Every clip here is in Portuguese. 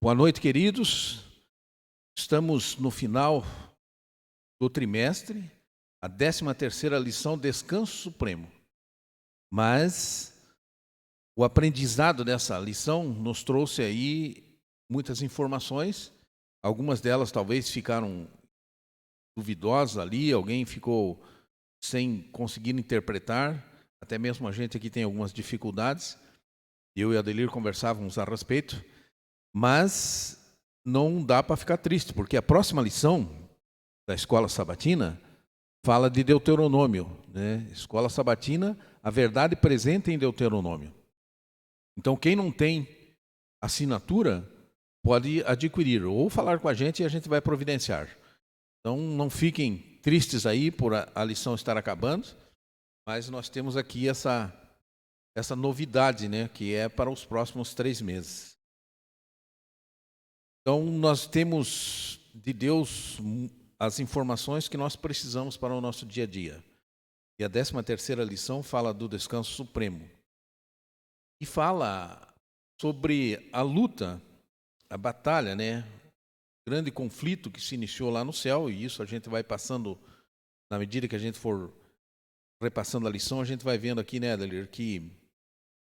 Boa noite, queridos. Estamos no final do trimestre, a 13ª lição, Descanso Supremo. Mas o aprendizado dessa lição nos trouxe aí muitas informações. Algumas delas talvez ficaram duvidosas ali, alguém ficou sem conseguir interpretar. Até mesmo a gente aqui tem algumas dificuldades. Eu e a Adelir conversávamos a respeito. Mas não dá para ficar triste, porque a próxima lição da Escola Sabatina fala de Deuteronômio, né? Escola Sabatina, a verdade presente em Deuteronômio. Então, quem não tem assinatura, pode adquirir, ou falar com a gente e a gente vai providenciar. Então, não fiquem tristes aí por a lição estar acabando, mas nós temos aqui essa novidade, né, que é para os próximos 3 meses. Então, nós temos de Deus as informações que nós precisamos para o nosso dia a dia. E a 13ª lição fala do descanso supremo. E fala sobre a luta, a batalha, né? O grande conflito que se iniciou lá no céu, e isso a gente vai passando, na medida que a gente for repassando a lição, a gente vai vendo aqui, né, Adelir, que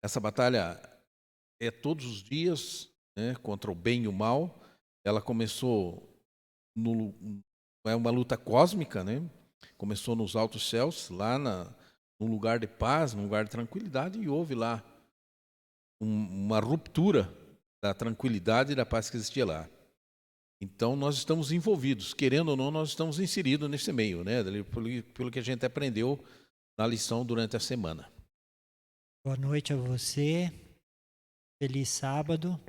essa batalha é todos os dias, né, contra o bem e o mal. Ela começou é uma luta cósmica, né? Começou nos altos céus, lá num lugar de paz, num lugar de tranquilidade, e houve lá uma ruptura da tranquilidade e da paz que existia lá. Então, nós estamos envolvidos, querendo ou não, nós estamos inseridos nesse meio, né? Pelo que a gente aprendeu na lição durante a semana. Boa noite a você, feliz sábado.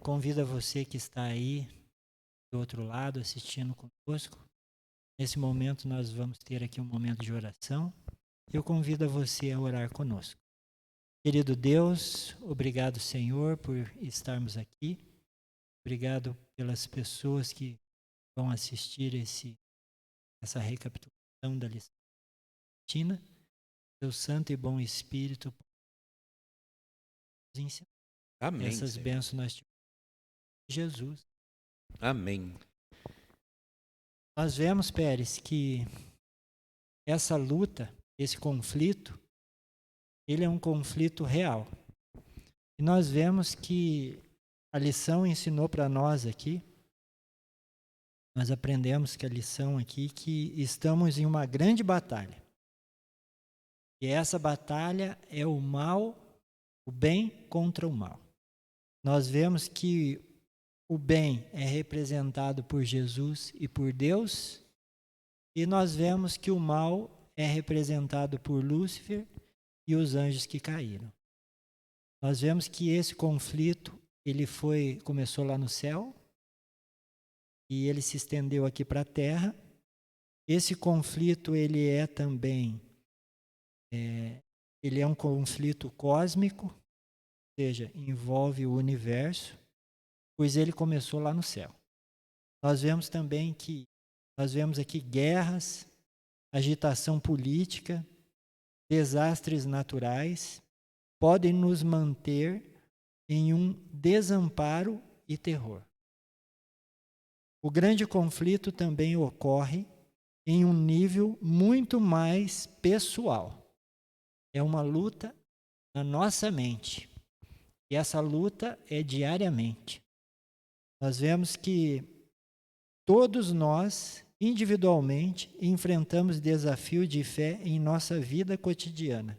Convido a você que está aí do outro lado assistindo conosco. Nesse momento nós vamos ter aqui um momento de oração. Eu convido a você a orar conosco. Querido Deus, obrigado, Senhor, por estarmos aqui. Obrigado pelas pessoas que vão assistir essa recapitulação da lição sabatina. Seu Santo e Bom Espírito nos ensinar. Amém. Essas Senhor. bênçãos nós te Jesus. Amém. Nós vemos, Pérez, que essa luta, esse conflito, ele é um conflito real. E nós vemos que a lição ensinou para nós aqui, nós aprendemos que a lição aqui, que estamos em uma grande batalha. E essa batalha é o mal, o bem contra o mal. Nós vemos que o bem é representado por Jesus e por Deus, e nós vemos que o mal é representado por Lúcifer e os anjos que caíram. Nós vemos que esse conflito, começou lá no céu, e ele se estendeu aqui para a terra. Esse conflito, ele é também, ele é um conflito cósmico, ou seja, envolve o universo, pois ele começou lá no céu. Nós vemos aqui guerras, agitação política, desastres naturais, podem nos manter em um desamparo e terror. O grande conflito também ocorre em um nível muito mais pessoal. É uma luta na nossa mente. E essa luta é diariamente. Nós vemos que todos nós, individualmente, enfrentamos desafios de fé em nossa vida cotidiana.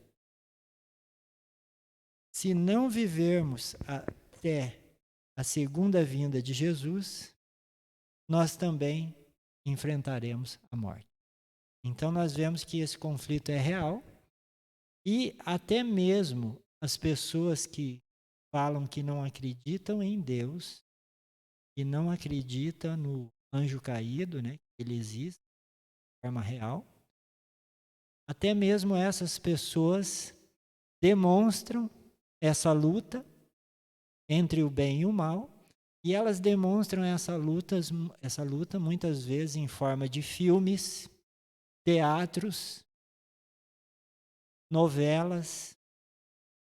Se não vivermos até a segunda vinda de Jesus, nós também enfrentaremos a morte. Então nós vemos que esse conflito é real, e até mesmo as pessoas que falam que não acreditam em Deus e não acreditam no anjo caído, né, que ele existe de forma real, até mesmo essas pessoas demonstram essa luta entre o bem e o mal, e elas demonstram essa luta muitas vezes em forma de filmes, teatros, novelas,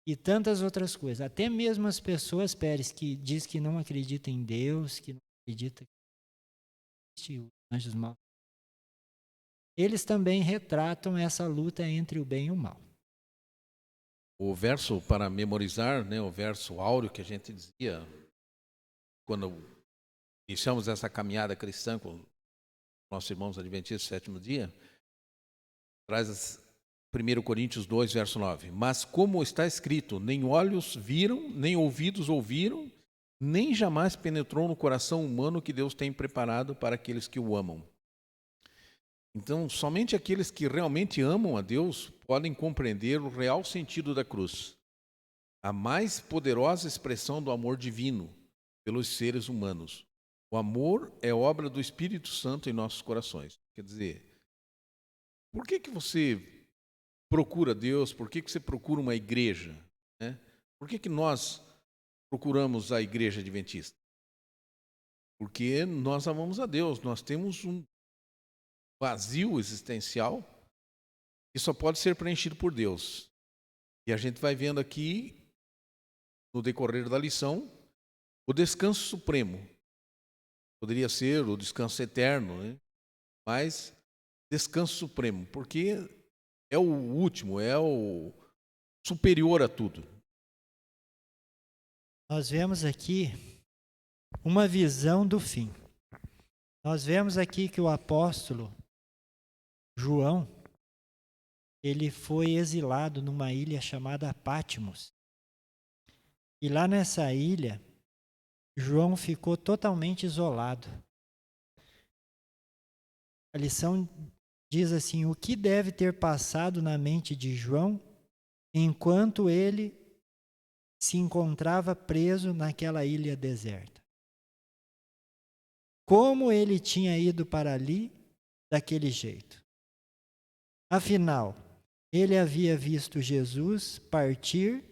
e tantas outras coisas. Até mesmo as pessoas, Pérez, que diz que não acreditam em Deus, que não acreditam que existe os anjos maus, eles também retratam essa luta entre o bem e o mal. O verso para memorizar, né, o verso áureo que a gente dizia quando iniciamos essa caminhada cristã com nossos irmãos adventistas do sétimo dia, traz 1 Coríntios 2, verso 9. Mas como está escrito, nem olhos viram, nem ouvidos ouviram, nem jamais penetrou no coração humano que Deus tem preparado para aqueles que o amam. Então, somente aqueles que realmente amam a Deus podem compreender o real sentido da cruz, a mais poderosa expressão do amor divino pelos seres humanos. O amor é obra do Espírito Santo em nossos corações. Quer dizer, por que você procura Deus? Por que você procura uma igreja? Né? Por que nós procuramos a igreja adventista? Porque nós amamos a Deus, nós temos um vazio existencial que só pode ser preenchido por Deus. E a gente vai vendo aqui, no decorrer da lição, o descanso supremo. Poderia ser o descanso eterno, né? Mas descanso supremo, porque é o último, é o superior a tudo. Nós vemos aqui uma visão do fim. Nós vemos aqui que o apóstolo João, ele foi exilado numa ilha chamada Patmos. E lá nessa ilha, João ficou totalmente isolado. A lição diz assim: o que deve ter passado na mente de João enquanto ele se encontrava preso naquela ilha deserta? Como ele tinha ido para ali daquele jeito? Afinal, ele havia visto Jesus partir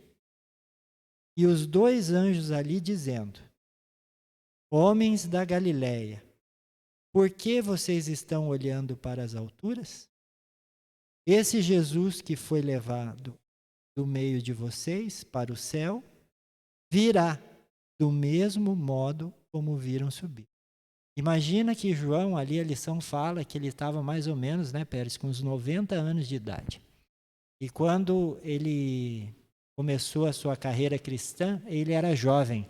e os dois anjos ali dizendo: homens da Galileia, por que vocês estão olhando para as alturas? Esse Jesus que foi levado do meio de vocês para o céu, virá do mesmo modo como viram subir. Imagina que João, ali a lição fala que ele estava mais ou menos, né, Pérez, com uns 90 anos de idade. E quando ele começou a sua carreira cristã, ele era jovem.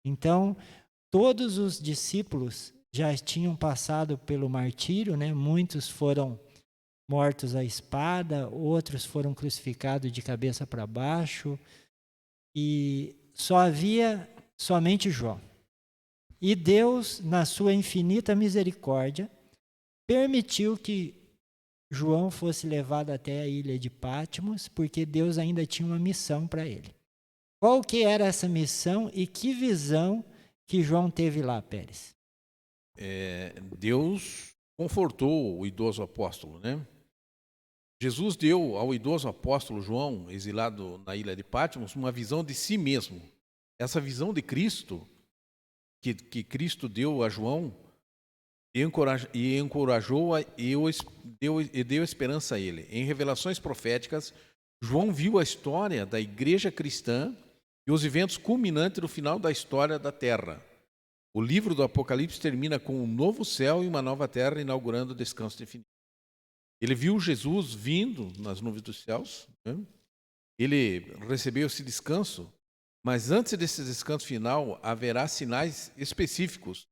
Então, todos os discípulos já tinham passado pelo martírio, né? Muitos foram mortos à espada, outros foram crucificados de cabeça para baixo, e só havia somente João. E Deus, na sua infinita misericórdia, permitiu que João fosse levado até a ilha de Patmos, porque Deus ainda tinha uma missão para ele. Qual que era essa missão e que visão que João teve lá, Pérez? Deus confortou o idoso apóstolo, né? Jesus deu ao idoso apóstolo João, exilado na ilha de Patmos, uma visão de si mesmo. Essa visão de Cristo, que Cristo deu a João, encorajou e deu esperança a ele. Em revelações proféticas, João viu a história da igreja cristã e os eventos culminantes do final da história da terra. O livro do Apocalipse termina com um novo céu e uma nova terra, inaugurando o descanso definitivo. Ele viu Jesus vindo nas nuvens dos céus, né? Ele recebeu esse descanso, mas antes desse descanso final, haverá sinais específicos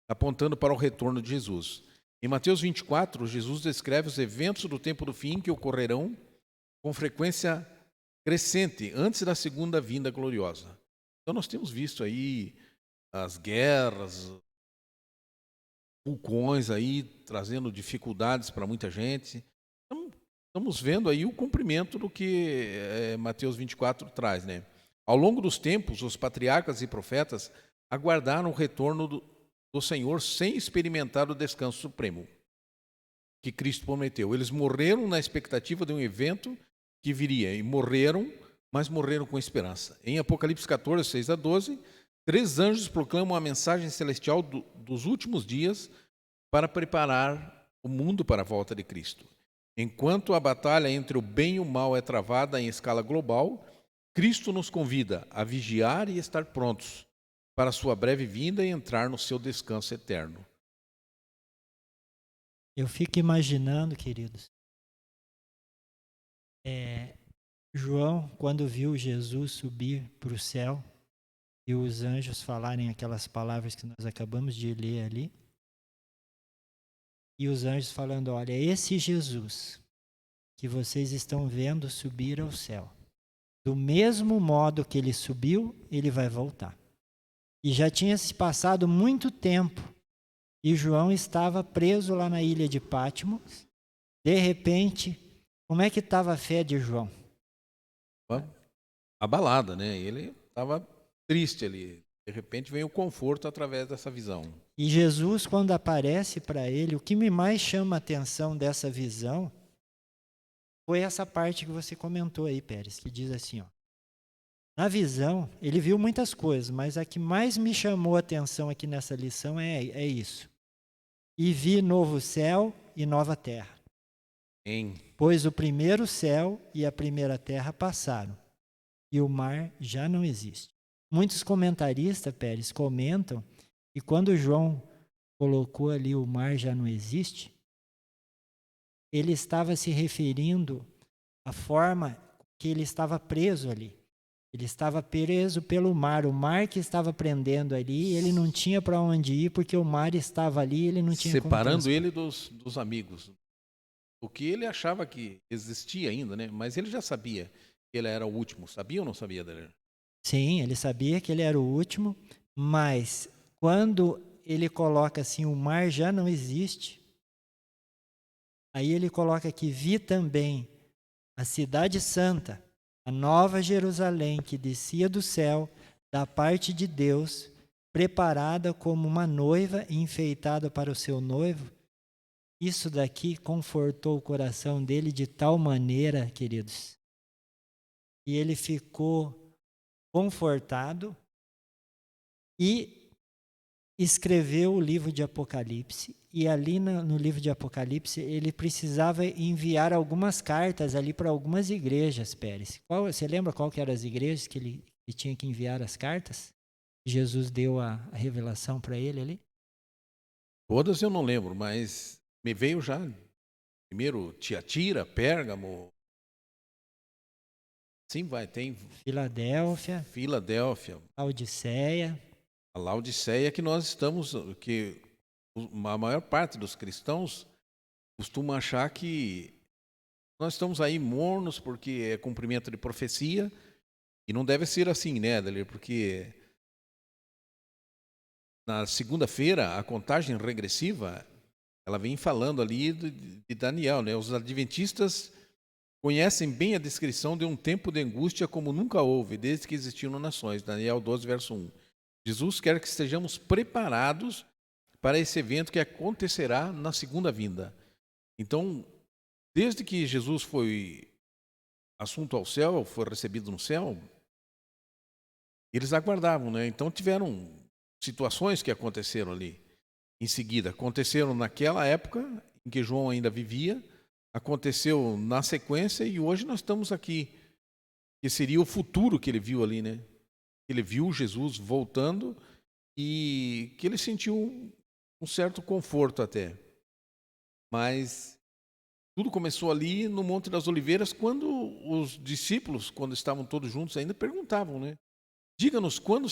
apontando para o retorno de Jesus. Em Mateus 24, Jesus descreve os eventos do tempo do fim que ocorrerão com frequência crescente antes da segunda vinda gloriosa. Então nós temos visto aí as guerras, vulcões aí trazendo dificuldades para muita gente. Então, estamos vendo aí o cumprimento do que Mateus 24 traz, né? Ao longo dos tempos, os patriarcas e profetas aguardaram o retorno do Senhor sem experimentar o descanso supremo que Cristo prometeu. Eles morreram na expectativa de um evento que viria, e morreram, mas morreram com esperança. Em Apocalipse 14, 6-12, 3 anjos proclamam a mensagem celestial dos últimos dias para preparar o mundo para a volta de Cristo. Enquanto a batalha entre o bem e o mal é travada em escala global, Cristo nos convida a vigiar e estar prontos para a sua breve vinda e entrar no seu descanso eterno. Eu fico imaginando, queridos, João, quando viu Jesus subir para o céu e os anjos falarem aquelas palavras que nós acabamos de ler ali, e os anjos falando: olha, esse Jesus que vocês estão vendo subir ao céu, do mesmo modo que ele subiu, ele vai voltar. E já tinha se passado muito tempo, e João estava preso lá na ilha de Patmos. De repente, como é que estava a fé de João? Abalada, né? Ele estava triste ali. De repente vem o conforto através dessa visão. E Jesus, quando aparece para ele, o que me mais chama a atenção dessa visão foi essa parte que você comentou aí, Pérez, que diz assim, ó. Na visão, ele viu muitas coisas, mas a que mais me chamou a atenção aqui nessa lição é isso. E vi novo céu e nova terra. Pois o primeiro céu e a primeira terra passaram, e o mar já não existe. Muitos comentaristas, Pérez, comentam que quando João colocou ali o mar já não existe, ele estava se referindo à forma que ele estava preso ali. Ele estava preso pelo mar, o mar que estava prendendo ali, ele não tinha para onde ir porque o mar estava ali, ele não tinha separando ele dos amigos. O que ele achava que existia ainda, né? Mas ele já sabia que ele era o último. Sabia ou não sabia dele? Sim, ele sabia que ele era o último, mas quando ele coloca assim, o mar já não existe, aí ele coloca que vi também a cidade santa, a nova Jerusalém que descia do céu, da parte de Deus, preparada como uma noiva enfeitada para o seu noivo. Isso daqui confortou o coração dele de tal maneira, queridos, e ele ficou confortado e escreveu o livro de Apocalipse. E ali no livro de Apocalipse ele precisava enviar algumas cartas ali para algumas igrejas, Pérez. Você lembra qual que eram as igrejas que ele tinha que enviar as cartas? Jesus deu a revelação para ele ali? Todas eu não lembro, mas me veio já. Primeiro Tiatira, Pérgamo. Sim, vai, tem Filadélfia, Laodiceia. A Laodiceia que nós estamos, que a maior parte dos cristãos costuma achar que nós estamos aí mornos porque é cumprimento de profecia, e não deve ser assim, né, Adelir? Porque na segunda-feira a contagem regressiva, ela vem falando ali de Daniel, né? Os adventistas conhecem bem a descrição de um tempo de angústia como nunca houve, desde que existiram nações. Daniel 12, verso 1. Jesus quer que estejamos preparados para esse evento que acontecerá na segunda vinda. Então, desde que Jesus foi assunto ao céu, foi recebido no céu, eles aguardavam, né? Então tiveram situações que aconteceram ali em seguida. Aconteceram naquela época em que João ainda vivia, aconteceu na sequência e hoje nós estamos aqui, que seria o futuro que ele viu ali, né? Ele viu Jesus voltando e que ele sentiu um certo conforto até. Mas tudo começou ali no Monte das Oliveiras, quando os discípulos, quando estavam todos juntos ainda, perguntavam, né? Diga-nos quando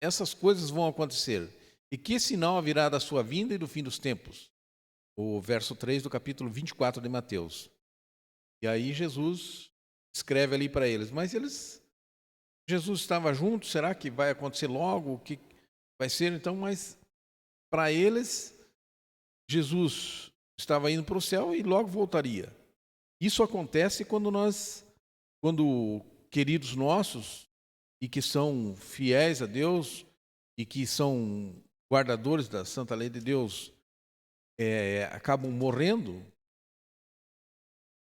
essas coisas vão acontecer e que sinal haverá da sua vinda e do fim dos tempos. O verso 3 do capítulo 24 de Mateus. E aí Jesus escreve ali para eles, mas Jesus estava junto, será que vai acontecer logo? O que vai ser então? Mas para eles, Jesus estava indo para o céu e logo voltaria. Isso acontece quando queridos nossos e que são fiéis a Deus e que são guardadores da santa lei de Deus, acabam morrendo,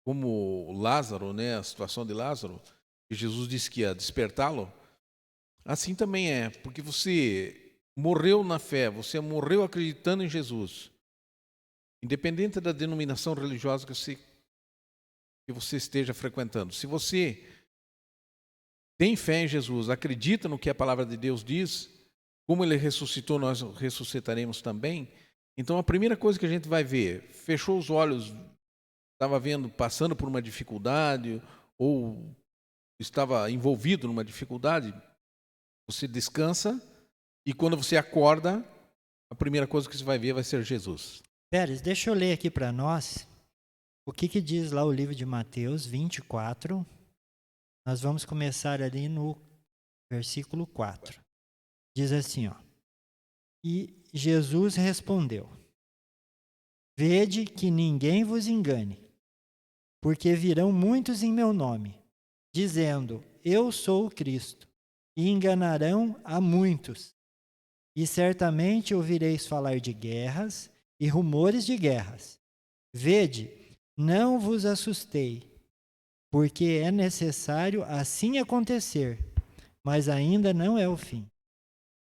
como Lázaro, né, a situação de Lázaro, que Jesus disse que ia despertá-lo. Assim também é, porque você morreu na fé, você morreu acreditando em Jesus, independente da denominação religiosa que você esteja frequentando. Se você tem fé em Jesus, acredita no que a palavra de Deus diz, como ele ressuscitou, nós ressuscitaremos também. Então a primeira coisa que a gente vai ver, fechou os olhos, estava vendo, passando por uma dificuldade, ou estava envolvido numa dificuldade, você descansa, e quando você acorda, a primeira coisa que você vai ver vai ser Jesus. Pérez, deixa eu ler aqui para nós o que diz lá o livro de Mateus 24. Nós vamos começar ali no versículo 4. Diz assim, ó. E Jesus respondeu: Vede que ninguém vos engane, porque virão muitos em meu nome, dizendo, eu sou o Cristo, e enganarão a muitos. E certamente ouvireis falar de guerras e rumores de guerras. Vede, não vos assustei, porque é necessário assim acontecer, mas ainda não é o fim.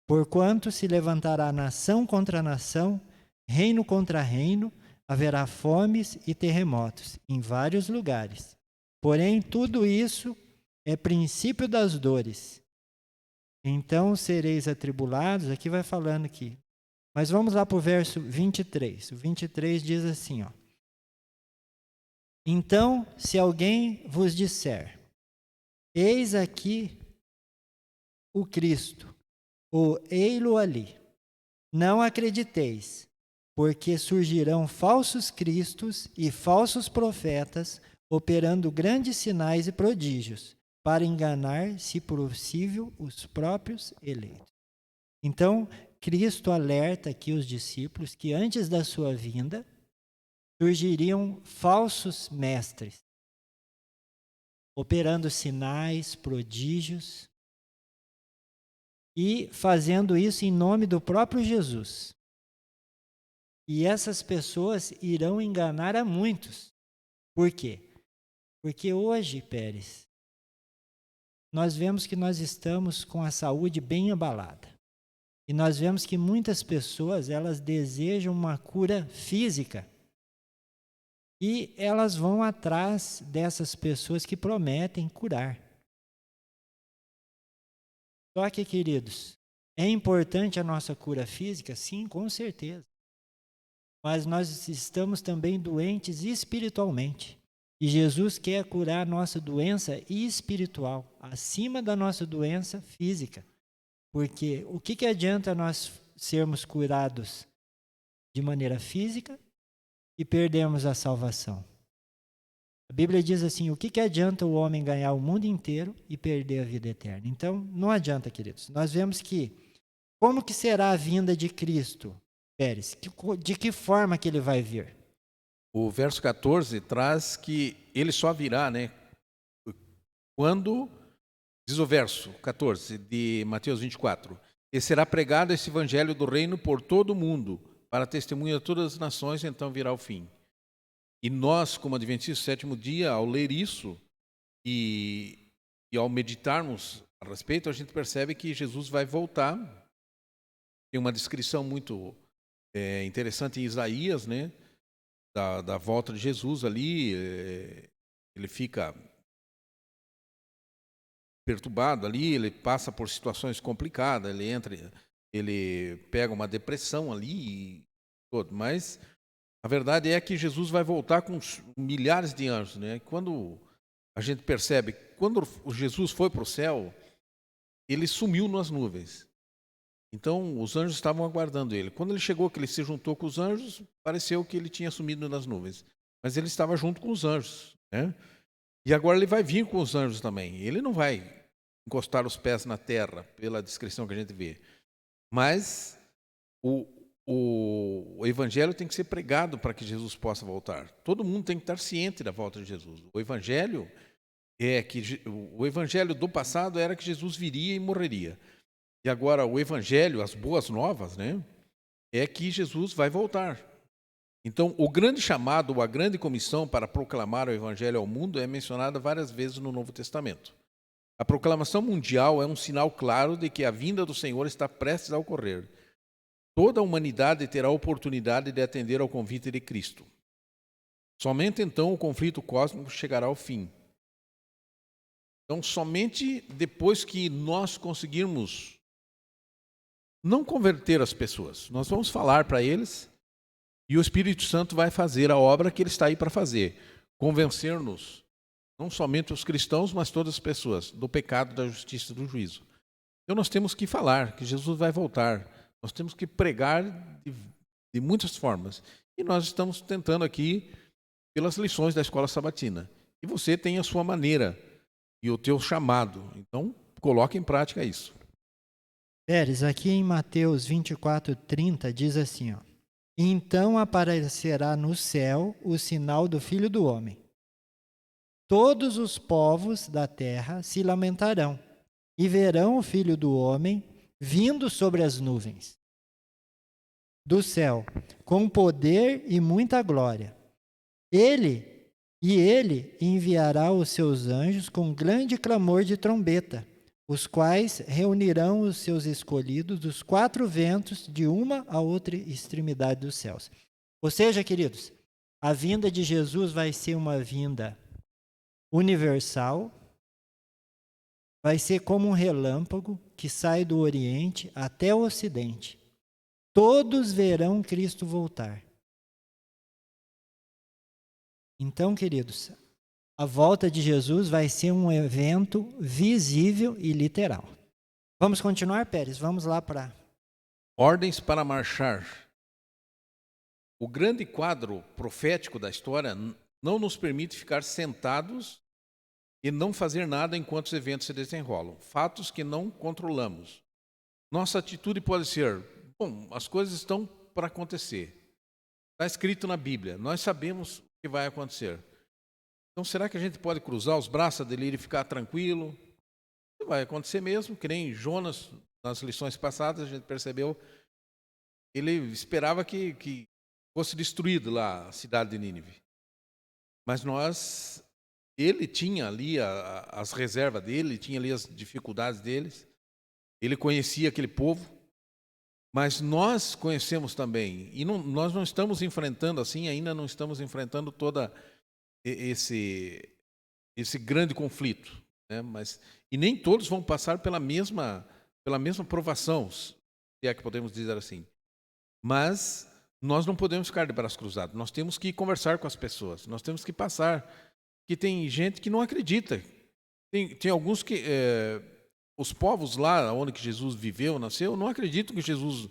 Porquanto se levantará nação contra nação, reino contra reino, haverá fomes e terremotos em vários lugares. Porém, tudo isso é princípio das dores. Então sereis atribulados, aqui vai falando aqui. Mas vamos lá para o verso 23. O 23 diz assim, ó. Então, se alguém vos disser, eis aqui o Cristo, ou ei-lo ali, não acrediteis, porque surgirão falsos cristos e falsos profetas, operando grandes sinais e prodígios, para enganar, se possível, os próprios eleitos. Então, Cristo alerta aqui os discípulos que antes da sua vinda surgiriam falsos mestres, operando sinais, prodígios e fazendo isso em nome do próprio Jesus. E essas pessoas irão enganar a muitos. Por quê? Porque hoje, Pérez, nós vemos que nós estamos com a saúde bem abalada. E nós vemos que muitas pessoas, elas desejam uma cura física. E elas vão atrás dessas pessoas que prometem curar. Só que, queridos, é importante a nossa cura física? Sim, com certeza. Mas nós estamos também doentes espiritualmente. E Jesus quer curar a nossa doença espiritual, acima da nossa doença física. Porque o que adianta nós sermos curados de maneira física e perdermos a salvação? A Bíblia diz assim, o que adianta o homem ganhar o mundo inteiro e perder a vida eterna? Então, não adianta, queridos. Nós vemos que, como que será a vinda de Cristo, Pérez? De que forma que ele vai vir? O verso 14 traz que ele só virá, né? Quando, diz o verso 14 de Mateus 24, e será pregado esse evangelho do reino por todo o mundo, para testemunha de todas as nações, então virá o fim. E nós, como adventistas do sétimo dia, ao ler isso e ao meditarmos a respeito, a gente percebe que Jesus vai voltar. Tem uma descrição muito interessante em Isaías, né? Da volta de Jesus ali, ele fica perturbado ali, ele passa por situações complicadas, ele pega uma depressão ali, mas a verdade é que Jesus vai voltar com milhares de anjos, né? Quando a gente percebe, quando Jesus foi para o céu, ele sumiu nas nuvens. Então, os anjos estavam aguardando ele. Quando ele chegou, que ele se juntou com os anjos, pareceu que ele tinha sumido nas nuvens. Mas ele estava junto com os anjos, né? E agora ele vai vir com os anjos também. Ele não vai encostar os pés na terra, pela descrição que a gente vê. Mas o evangelho tem que ser pregado para que Jesus possa voltar. Todo mundo tem que estar ciente da volta de Jesus. O evangelho do passado era que Jesus viria e morreria. E agora o evangelho, as boas novas, né, é que Jesus vai voltar. Então, o grande chamado, a grande comissão para proclamar o evangelho ao mundo é mencionada várias vezes no Novo Testamento. A proclamação mundial é um sinal claro de que a vinda do Senhor está prestes a ocorrer. Toda a humanidade terá a oportunidade de atender ao convite de Cristo. Somente então o conflito cósmico chegará ao fim. Então, somente depois que nós conseguirmos não converter as pessoas, nós vamos falar para eles e o Espírito Santo vai fazer a obra que ele está aí para fazer, convencer-nos, não somente os cristãos, mas todas as pessoas, do pecado, da justiça e do juízo. Então nós temos que falar que Jesus vai voltar, nós temos que pregar de muitas formas. E nós estamos tentando aqui pelas lições da escola sabatina. E você tem a sua maneira e o teu chamado. Então, coloque em prática isso. Pérez, aqui em Mateus 24:30 diz assim, ó: então aparecerá no céu o sinal do Filho do Homem. Todos os povos da terra se lamentarão e verão o Filho do Homem vindo sobre as nuvens do céu, com poder e muita glória. Ele enviará os seus anjos com grande clamor de trombeta, os quais reunirão os seus escolhidos dos 4 ventos, de uma a outra extremidade dos céus. Ou seja, queridos, a vinda de Jesus vai ser uma vinda universal, vai ser como um relâmpago que sai do Oriente até o Ocidente. Todos verão Cristo voltar. Então, queridos, a volta de Jesus vai ser um evento visível e literal. Vamos continuar, Pérez? Vamos lá para... Ordens para marchar. O grande quadro profético da história não nos permite ficar sentados e não fazer nada enquanto os eventos se desenrolam. Fatos que não controlamos. Nossa atitude pode ser: bom, as coisas estão para acontecer. Está escrito na Bíblia, nós sabemos o que vai acontecer. Então, será que a gente pode cruzar os braços dele e ficar tranquilo? Vai acontecer mesmo, que nem Jonas, nas lições passadas, a gente percebeu, ele esperava que fosse destruído lá a cidade de Nínive. Mas ele tinha ali as reservas dele, tinha ali as dificuldades deles, ele conhecia aquele povo, mas nós conhecemos também, e nós não estamos enfrentando assim, ainda não estamos enfrentando toda esse grande conflito, né? E nem todos vão passar pela mesma provação, se é que podemos dizer assim. Mas nós não podemos ficar de braços cruzados, nós temos que conversar com as pessoas, nós temos que passar, que tem gente que não acredita, tem alguns que, os povos lá onde que Jesus viveu, nasceu, não acreditam que Jesus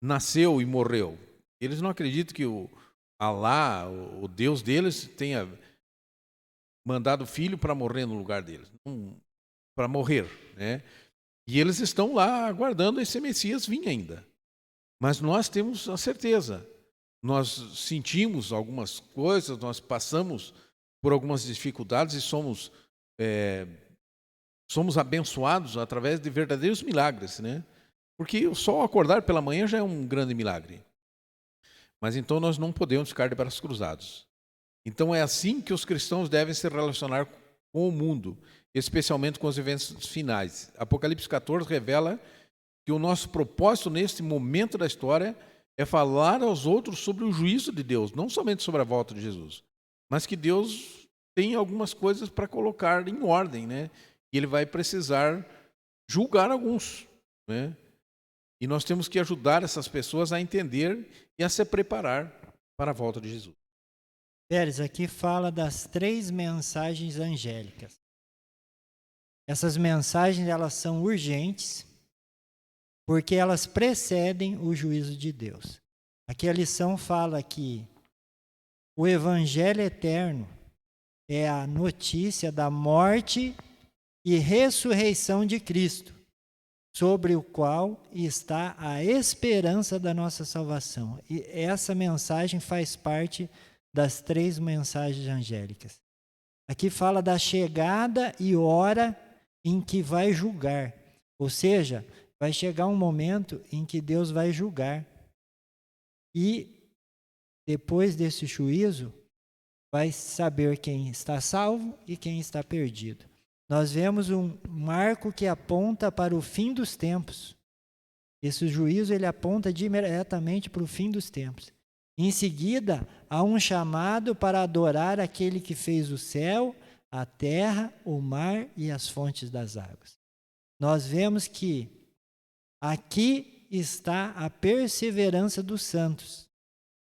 nasceu e morreu, eles não acreditam que o Alá, o Deus deles, tenha mandado o filho para morrer no lugar deles, para morrer, né? E eles estão lá aguardando esse Messias vir ainda. Mas nós temos a certeza, nós sentimos algumas coisas, nós passamos por algumas dificuldades e somos abençoados através de verdadeiros milagres, né? Porque só acordar pela manhã já é um grande milagre. Mas então nós não podemos ficar de braços cruzados. Então é assim que os cristãos devem se relacionar com o mundo, especialmente com os eventos finais. Apocalipse 14 revela que o nosso propósito neste momento da história é falar aos outros sobre o juízo de Deus, não somente sobre a volta de Jesus, mas que Deus tem algumas coisas para colocar em ordem, né? E ele vai precisar julgar alguns, né? E nós temos que ajudar essas pessoas a entender e a se preparar para a volta de Jesus. Pérez, aqui fala das 3 mensagens angélicas. Essas mensagens, elas são urgentes, porque elas precedem o juízo de Deus. Aqui a lição fala que o Evangelho eterno é a notícia da morte e ressurreição de Cristo, sobre o qual está a esperança da nossa salvação. E essa mensagem faz parte das 3 mensagens angélicas. Aqui fala da chegada e hora em que vai julgar. Ou seja, vai chegar um momento em que Deus vai julgar. E depois desse juízo, vai saber quem está salvo e quem está perdido. Nós vemos um marco que aponta para o fim dos tempos. Esse juízo ele aponta diretamente para o fim dos tempos. Em seguida, há um chamado para adorar aquele que fez o céu, a terra, o mar e as fontes das águas. Nós vemos que aqui está a perseverança dos santos,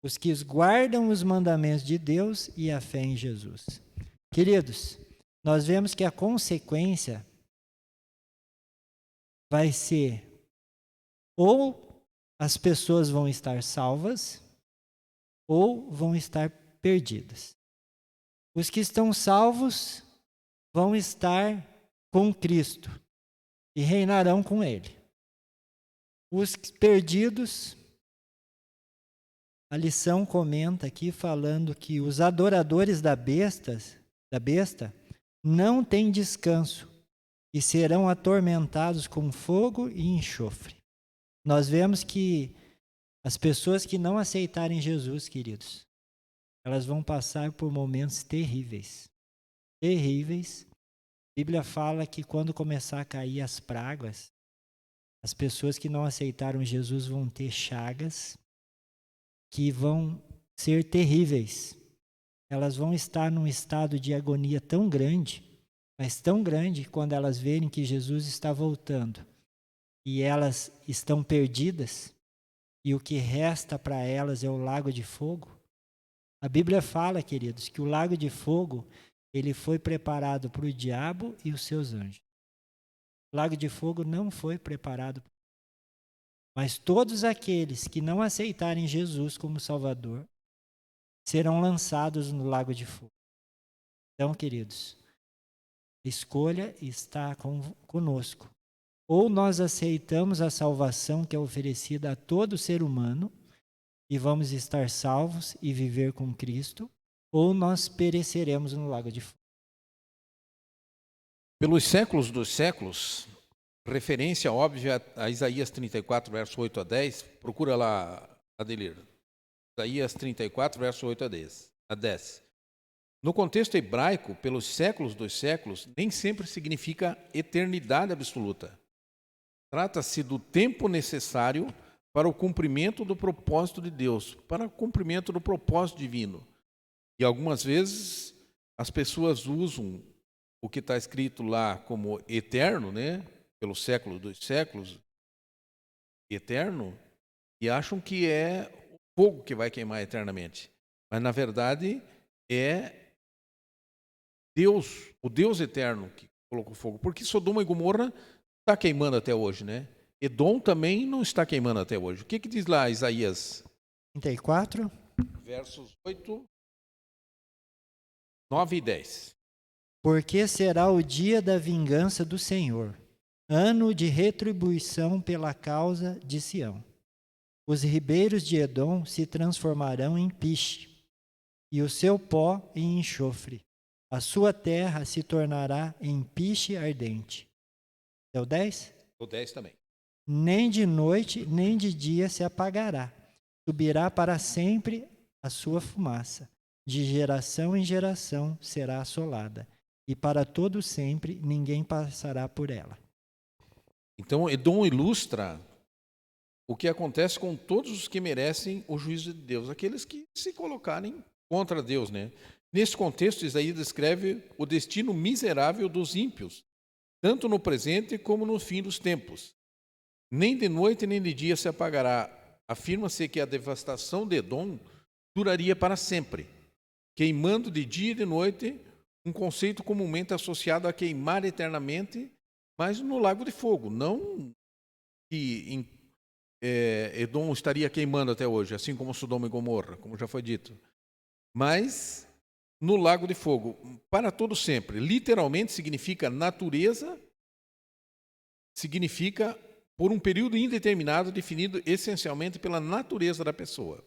os que guardam os mandamentos de Deus e a fé em Jesus. Queridos, nós vemos que a consequência vai ser ou as pessoas vão estar salvas ou vão estar perdidas. Os que estão salvos vão estar com Cristo e reinarão com Ele. Os perdidos, a lição comenta aqui falando que os adoradores da besta não têm descanso e serão atormentados com fogo e enxofre. Nós vemos que as pessoas que não aceitarem Jesus, queridos, elas vão passar por momentos terríveis. Terríveis. A Bíblia fala que quando começar a cair as pragas, as pessoas que não aceitaram Jesus vão ter chagas que vão ser terríveis. Elas vão estar num estado de agonia tão grande, mas tão grande, quando elas verem que Jesus está voltando e elas estão perdidas e o que resta para elas é o lago de fogo. A Bíblia fala, queridos, que o lago de fogo ele foi preparado para o diabo e os seus anjos. O lago de fogo não foi preparado. Mas todos aqueles que não aceitarem Jesus como Salvador serão lançados no lago de fogo. Então, queridos, a escolha está conosco. Ou nós aceitamos a salvação que é oferecida a todo ser humano e vamos estar salvos e viver com Cristo, ou nós pereceremos no lago de fogo. Pelos séculos dos séculos, referência óbvia a Isaías 34, verso 8 a 10, procura lá, Adelir. Isaías 34, verso 8 a 10. No contexto hebraico, pelos séculos dos séculos, nem sempre significa eternidade absoluta. Trata-se do tempo necessário para o cumprimento do propósito de Deus, para o cumprimento do propósito divino. E algumas vezes as pessoas usam o que está escrito lá como eterno, né? Pelo século dos séculos, eterno, e acham que é o fogo que vai queimar eternamente. Mas, na verdade, é Deus, o Deus eterno que colocou fogo. Porque Sodoma e Gomorra está queimando até hoje, né? Edom também não está queimando até hoje. O que diz lá Isaías 34? Versos 8, 9 e 10. Porque será o dia da vingança do Senhor, ano de retribuição pela causa de Sião. Os ribeiros de Edom se transformarão em piche, e o seu pó em enxofre. A sua terra se tornará em piche ardente. É o 10? O 10 também. Nem de noite, nem de dia se apagará. Subirá para sempre a sua fumaça. De geração em geração será assolada. E para todo sempre ninguém passará por ela. Então, Edom ilustra o que acontece com todos os que merecem o juízo de Deus, aqueles que se colocarem contra Deus, né? Nesse contexto, Isaías descreve o destino miserável dos ímpios, tanto no presente como no fim dos tempos. Nem de noite nem de dia se apagará. Afirma-se que a devastação de Edom duraria para sempre, queimando de dia e de noite, um conceito comumente associado a queimar eternamente, mas no lago de fogo, não que Edom estaria queimando até hoje, assim como Sodoma e Gomorra, como já foi dito, mas no lago de fogo, para todo sempre. Literalmente significa natureza, significa por um período indeterminado, definido essencialmente pela natureza da pessoa.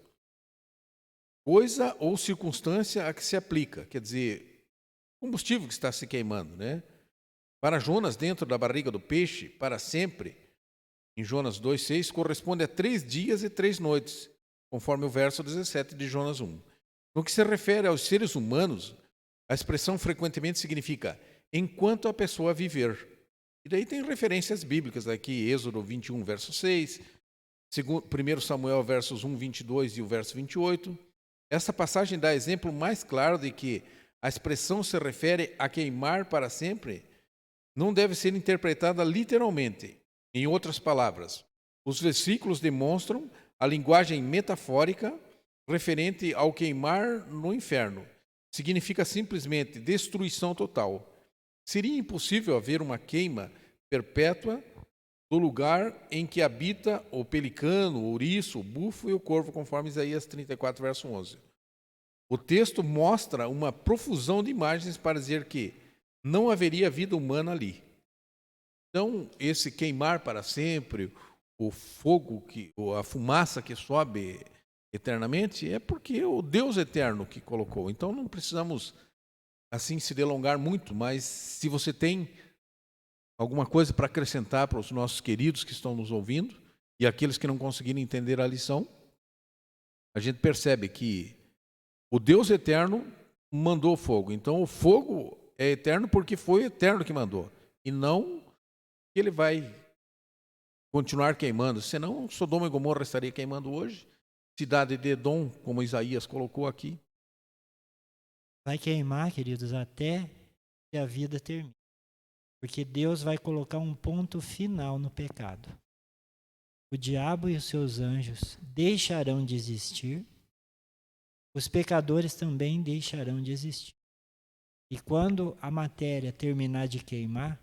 Coisa ou circunstância a que se aplica, quer dizer, combustível que está se queimando, né? Para Jonas, dentro da barriga do peixe, para sempre, em Jonas 2,6, corresponde a 3 dias e 3 noites, conforme o verso 17 de Jonas 1. No que se refere aos seres humanos, a expressão frequentemente significa enquanto a pessoa viver. E daí tem referências bíblicas aqui, Êxodo 21, verso 6, 1 Samuel, versos 1, 22 e o verso 28. Essa passagem dá exemplo mais claro de que a expressão se refere a queimar para sempre, não deve ser interpretada literalmente. Em outras palavras, os versículos demonstram a linguagem metafórica referente ao queimar no inferno. Significa simplesmente destruição total. Seria impossível haver uma queima perpétua do lugar em que habita o pelicano, o ouriço, o bufo e o corvo, conforme Isaías 34, verso 11. O texto mostra uma profusão de imagens para dizer que não haveria vida humana ali. Então, esse queimar para sempre, o fogo, a fumaça que sobe eternamente, é porque o Deus eterno que colocou. Então, não precisamos assim se delongar muito, mas se você tem alguma coisa para acrescentar para os nossos queridos que estão nos ouvindo e aqueles que não conseguiram entender a lição, a gente percebe que o Deus eterno mandou o fogo. Então, o fogo é eterno porque foi o eterno que mandou, e não que ele vai continuar queimando. Senão, Sodoma e Gomorra estaria queimando hoje, cidade de Edom, como Isaías colocou aqui. Vai queimar, queridos, até que a vida termine. Porque Deus vai colocar um ponto final no pecado. O diabo e os seus anjos deixarão de existir. Os pecadores também deixarão de existir. E quando a matéria terminar de queimar,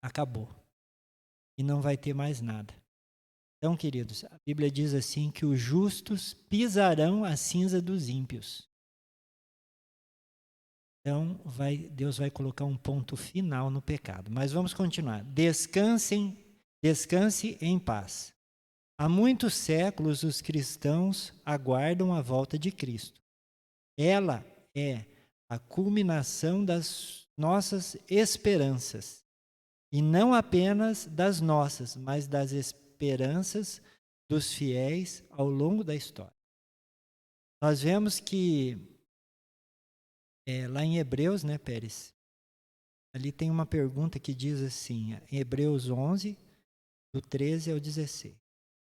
acabou. E não vai ter mais nada. Então, queridos, a Bíblia diz assim que os justos pisarão a cinza dos ímpios. Então, Deus vai colocar um ponto final no pecado. Mas vamos continuar. Descanse em paz. Há muitos séculos os cristãos aguardam a volta de Cristo. Ela é a culminação das nossas esperanças. E não apenas das nossas, mas das esperanças dos fiéis ao longo da história. Nós vemos que lá em Hebreus, né, Pérez? Ali tem uma pergunta que diz assim, em Hebreus 11, do 13 ao 16.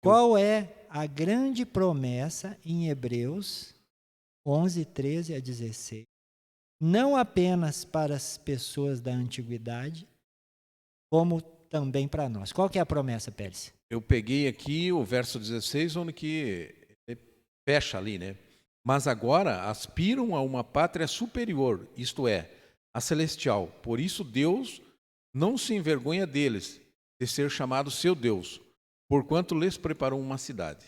Qual é a grande promessa em Hebreus 11, 13 a 16? Não apenas para as pessoas da antiguidade, como também para nós. Qual que é a promessa, Pérez? Eu peguei aqui o verso 16, onde que fecha ali, né? Mas agora aspiram a uma pátria superior, isto é, a celestial. Por isso Deus não se envergonha deles, de ser chamado seu Deus, porquanto lhes preparou uma cidade.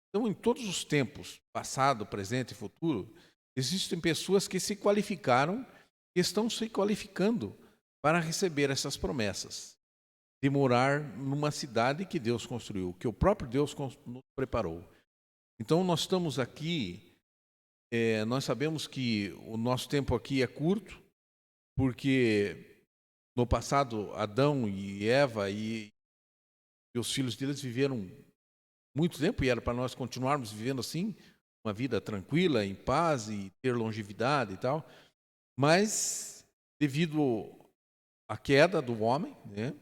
Então, em todos os tempos, passado, presente e futuro, existem pessoas que se qualificaram, que estão se qualificando para receber essas promessas, de morar numa cidade que Deus construiu, que o próprio Deus nos preparou. Então, nós estamos aqui, nós sabemos que o nosso tempo aqui é curto, porque no passado Adão e Eva e os filhos deles viveram muito tempo, e era para nós continuarmos vivendo assim, uma vida tranquila, em paz e ter longevidade e tal. Mas, devido à queda do homem, né,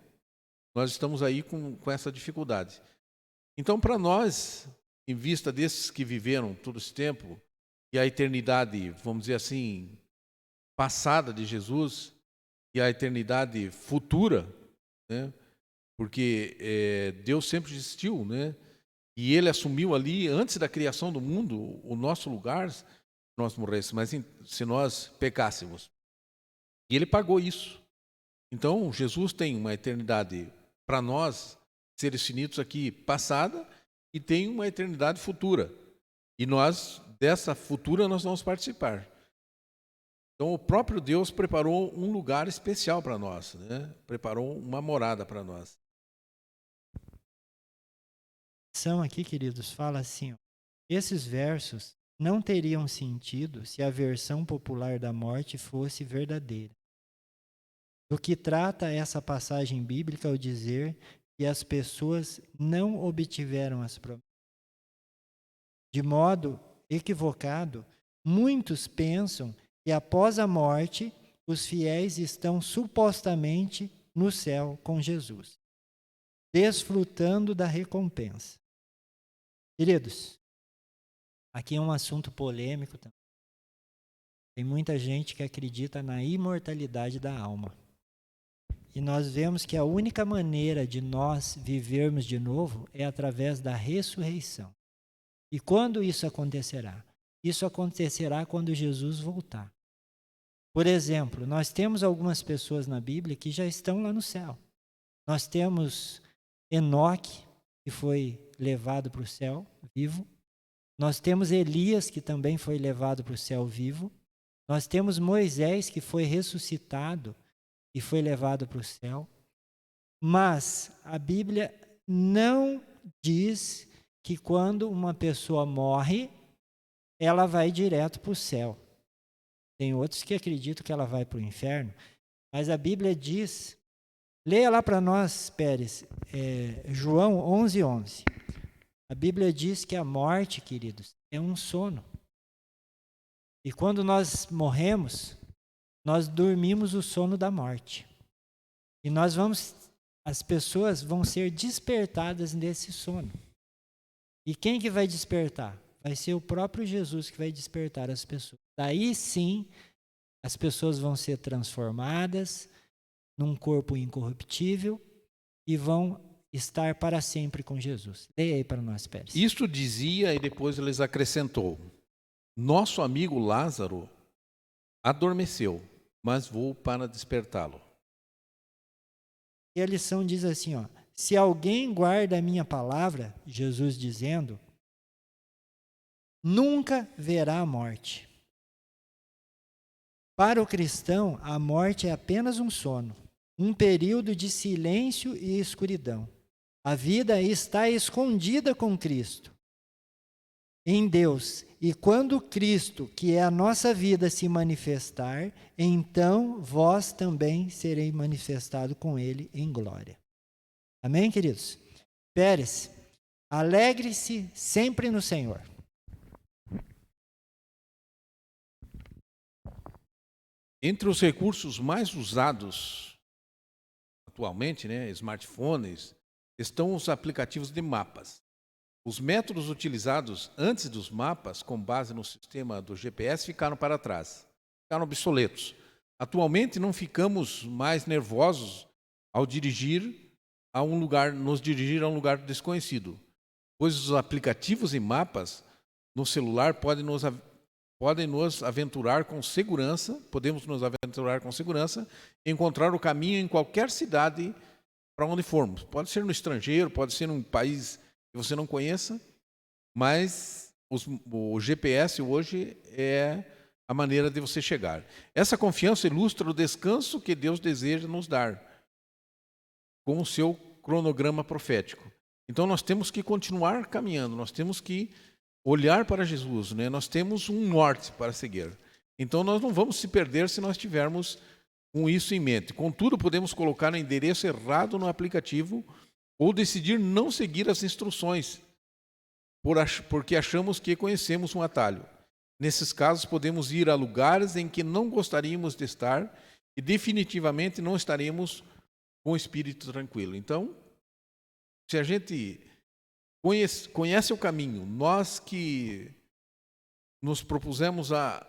nós estamos aí com essa dificuldade. Então, para nós, em vista desses que viveram todo esse tempo, e a eternidade, vamos dizer assim, passada de Jesus, e a eternidade futura, né, porque Deus sempre existiu, né, e Ele assumiu ali, antes da criação do mundo, o nosso lugar, se nós morrêssemos, mas se nós pecássemos. E Ele pagou isso. Então, Jesus tem uma eternidade para nós, seres finitos aqui, passada, e tem uma eternidade futura. E nós, dessa futura, nós vamos participar. Então, o próprio Deus preparou um lugar especial para nós, né? Preparou uma morada para nós. Aqui, queridos, fala assim, ó, esses versos não teriam sentido se a versão popular da morte fosse verdadeira. Do que trata essa passagem bíblica ao dizer que as pessoas não obtiveram as promessas. De modo equivocado, muitos pensam que após a morte, os fiéis estão supostamente no céu com Jesus, desfrutando da recompensa. Queridos, aqui é um assunto polêmico também. Tem muita gente que acredita na imortalidade da alma. E nós vemos que a única maneira de nós vivermos de novo é através da ressurreição. E quando isso acontecerá? Isso acontecerá quando Jesus voltar. Por exemplo, nós temos algumas pessoas na Bíblia que já estão lá no céu. Nós temos Enoque, que foi levado para o céu vivo. Nós temos Elias, que também foi levado para o céu vivo. Nós temos Moisés, que foi ressuscitado e foi levado para o céu. Mas a Bíblia não diz que quando uma pessoa morre, ela vai direto para o céu. Tem outros que acreditam que ela vai para o inferno, mas a Bíblia diz, leia lá para nós, Pérez, João 11:11. A Bíblia diz que a morte, queridos, é um sono. E quando nós morremos, nós dormimos o sono da morte. E as pessoas vão ser despertadas nesse sono. E quem que vai despertar? Vai ser o próprio Jesus que vai despertar as pessoas. Daí sim, as pessoas vão ser transformadas num corpo incorruptível e vão estar para sempre com Jesus. Leia aí para nós, Pérez. Isto dizia e depois eles acrescentou: nosso amigo Lázaro adormeceu, mas vou para despertá-lo. E a lição diz assim, ó: se alguém guarda a minha palavra, Jesus dizendo, nunca verá a morte. Para o cristão, a morte é apenas um sono, um período de silêncio e escuridão. A vida está escondida com Cristo, em Deus. E quando Cristo, que é a nossa vida, se manifestar, então vós também sereis manifestados com Ele em glória. Amém, queridos? Pérez, alegre-se sempre no Senhor. Entre os recursos mais usados atualmente, smartphones, estão os aplicativos de mapas. Os métodos utilizados antes dos mapas, com base no sistema do GPS, ficaram para trás, ficaram obsoletos. Atualmente não ficamos mais nervosos ao nos dirigir a um lugar desconhecido, pois os aplicativos e mapas no celular podemos nos aventurar com segurança e encontrar o caminho em qualquer cidade para onde formos. Pode ser no estrangeiro, pode ser num país que você não conheça, mas o GPS hoje é a maneira de você chegar. Essa confiança ilustra o descanso que Deus deseja nos dar com o seu cronograma profético. Então nós temos que continuar caminhando, nós temos que olhar para Jesus, Nós temos um norte para seguir. Então nós não vamos se perder se nós tivermos com isso em mente. Contudo, podemos colocar o endereço errado no aplicativo ou decidir não seguir as instruções, porque achamos que conhecemos um atalho. Nesses casos, podemos ir a lugares em que não gostaríamos de estar e definitivamente não estaremos com o espírito tranquilo. Então, se a gente conhece o caminho, nós que nos propusemos a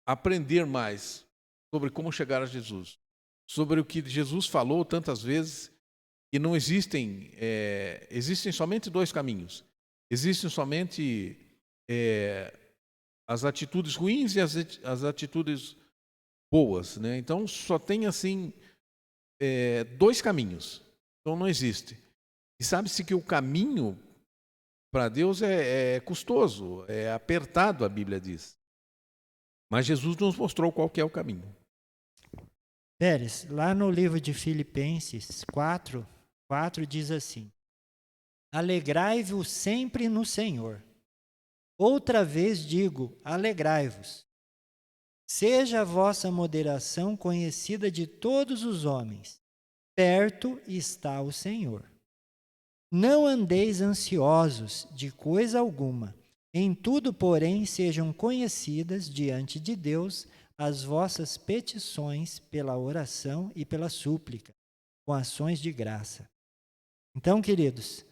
aprender mais sobre como chegar a Jesus, sobre o que Jesus falou tantas vezes, que não existem somente dois caminhos. Existem somente as atitudes ruins e as atitudes boas, Então só tem assim dois caminhos. Então não existe. E sabe-se que o caminho para Deus é custoso, é apertado, a Bíblia diz. Mas Jesus nos mostrou qual que é o caminho. Pérez, lá no livro de Filipenses 4 diz assim: alegrai-vos sempre no Senhor. Outra vez digo, alegrai-vos. Seja a vossa moderação conhecida de todos os homens. Perto está o Senhor. Não andeis ansiosos de coisa alguma. Em tudo, porém, sejam conhecidas diante de Deus as vossas petições pela oração e pela súplica, com ações de graça. Então, queridos,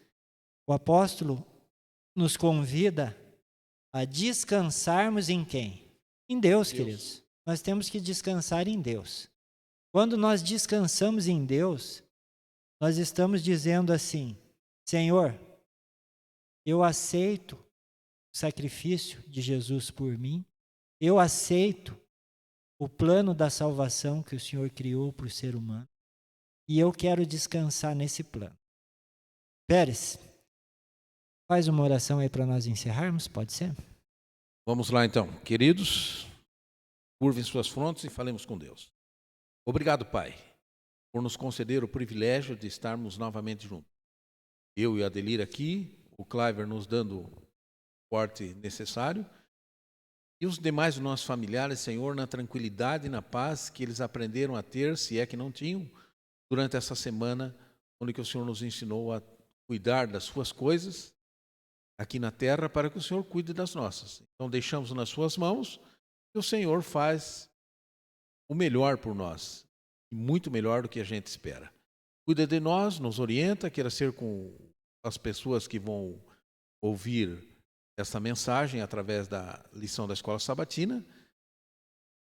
o apóstolo nos convida a descansarmos em quem? Em Deus, queridos. Nós temos que descansar em Deus. Quando nós descansamos em Deus, nós estamos dizendo assim: Senhor, eu aceito o sacrifício de Jesus por mim, eu aceito o plano da salvação que o Senhor criou para o ser humano, e eu quero descansar nesse plano. Pérez, faz uma oração aí para nós encerrarmos, pode ser? Vamos lá então, queridos, curvem suas frontes e falemos com Deus. Obrigado, Pai, por nos conceder o privilégio de estarmos novamente juntos. Eu e a Adelir aqui, o Cliver nos dando o suporte necessário, e os demais nossos familiares, Senhor, na tranquilidade e na paz que eles aprenderam a ter, se é que não tinham, durante essa semana, onde que o Senhor nos ensinou a cuidar das suas coisas aqui na terra, para que o Senhor cuide das nossas. Então deixamos nas suas mãos, e o Senhor faz o melhor por nós, muito melhor do que a gente espera. Cuida de nós, nos orienta, queira ser com as pessoas que vão ouvir essa mensagem através da lição da Escola Sabatina,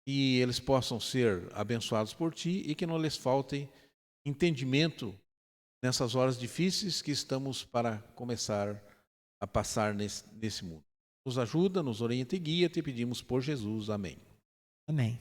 e eles possam ser abençoados por Ti e que não lhes falte entendimento nessas horas difíceis que estamos para começar a passar nesse mundo. Nos ajuda, nos orienta e guia, te pedimos por Jesus. Amém. Amém.